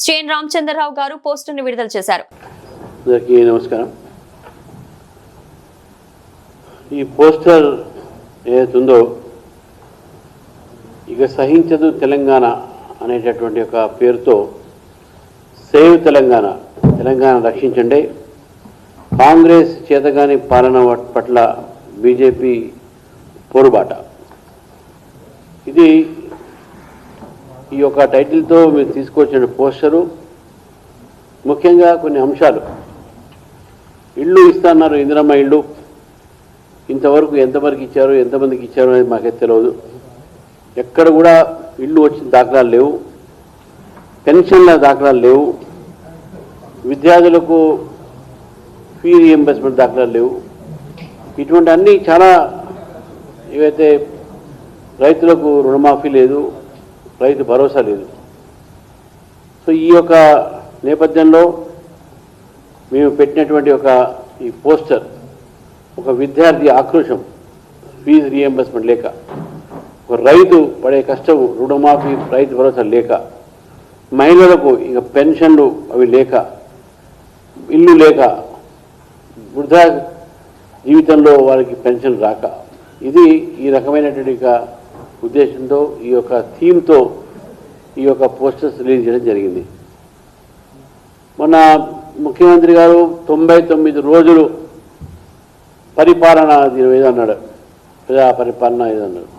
శ్రీన్ రామచంద్రరావు గారు పోస్టర్ను విడుదల చేశారు. అందరికీ నమస్కారం. ఈ పోస్టర్ ఏదైతుందో ఇక సహించదు తెలంగాణ అనేటటువంటి ఒక పేరుతో సేవ్ తెలంగాణ, తెలంగాణ రక్షించండి, కాంగ్రెస్ చేతగాని పాలన పట్ల బీజేపీ పోరుబాట, ఇది ఈ యొక్క టైటిల్తో మీరు తీసుకొచ్చిన పోస్టరు. ముఖ్యంగా కొన్ని అంశాలు, ఇళ్ళు ఇస్తున్నారు, ఇందిరమ్మ ఇళ్ళు ఇంతవరకు ఎంతవరకు ఇచ్చారు, ఎంతమందికి ఇచ్చారు అనేది మాకే తెలియదు. ఎక్కడ కూడా ఇళ్ళు వచ్చిన దాఖలాలు లేవు, పెన్షన్ల దాఖలాలు లేవు, విద్యార్థులకు ఫీ రీఎంబర్స్మెంట్ దాఖలాలు లేవు. ఇటువంటి అన్నీ చాలా, ఏవైతే రైతులకు రుణమాఫీ లేదు, రైతు భరోసా లేదు. సో ఈ యొక్క నేపథ్యంలో మేము పెట్టినటువంటి ఈ పోస్టర్ ఒక విద్యార్థి ఆక్రోశం, ఫీజు రీఎంబర్స్మెంట్ లేక, ఒక రైతు పడే కష్టం, రుణమాఫీ, రైతు భరోసా లేక, మహిళలకు ఇక పెన్షన్లు అవి లేక, ఇల్లు లేక, వృద్ధా జీవితంలో వారికి పెన్షన్ రాక, ఇది ఈ రకమైనటువంటి ఉద్దేశంతో ఈ యొక్క థీమ్తో ఈ యొక్క పోస్టర్స్ రిలీజ్ చేయడం జరిగింది. మొన్న ముఖ్యమంత్రి గారు 99 రోజులు పరిపాలన ఏదో అన్నాడు, ప్రజా పరిపాలన ఏదో అన్నాడు.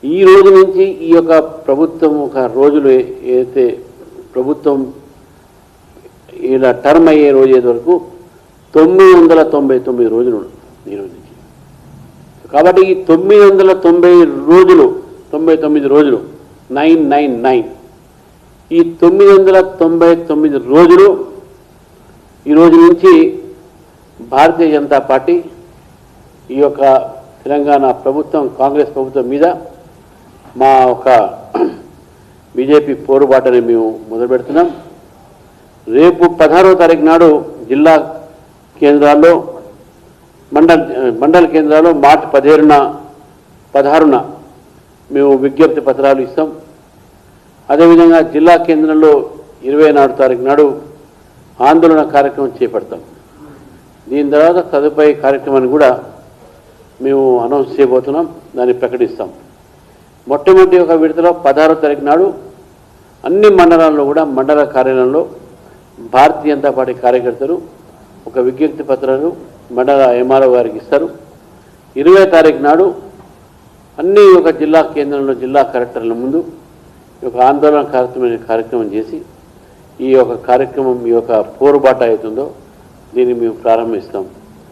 ఈ రోజు నుంచి ఈ యొక్క ప్రభుత్వం ఒక రోజులు ఏదైతే ప్రభుత్వం ఇలా టర్మ్ అయ్యే రోజు ఏది వరకు 999 రోజులు ఈ రోజు నుంచి. కాబట్టి ఈ 999 రోజులు 999, ఈ 999 రోజులు ఈ రోజు నుంచి భారతీయ జనతా పార్టీ ఈ యొక్క తెలంగాణ ప్రభుత్వం, కాంగ్రెస్ ప్రభుత్వం మీద మా ఒక బీజేపీ పోరుబాటని మేము మొదలు పెడుతున్నాం. రేపు 16వ తారీఖు నాడు జిల్లా కేంద్రాల్లో, మండల కేంద్రాల్లో మార్చి 16న మేము విజ్ఞప్తి పత్రాలు ఇస్తాం. అదేవిధంగా జిల్లా కేంద్రంలో 24వ తారీఖు నాడు ఆందోళన కార్యక్రమం చేపడతాం. దీని తర్వాత తదుపరి కార్యక్రమాన్ని కూడా మేము అనౌన్స్ చేయబోతున్నాం, దాన్ని ప్రకటిస్తాం. మొట్టమొదటి ఒక విడతలో 16వ తారీఖు నాడు అన్ని మండలాల్లో కూడా మండల కార్యాలయంలో భారతీయ జనతా పార్టీ కార్యకర్తలు ఒక విజ్ఞప్తి పత్రాలు మండల ఎంఆర్ఓ గారికి ఇస్తారు. 20వ తారీఖు నాడు అన్ని ఒక జిల్లా కేంద్రంలో జిల్లా కలెక్టర్ల ముందు ఒక ఆందోళన కార్యక్రమం చేసి ఈ యొక్క కార్యక్రమం, ఈ యొక్క పోరుబాట అవుతుందో దీన్ని మేము ప్రారంభిస్తాం.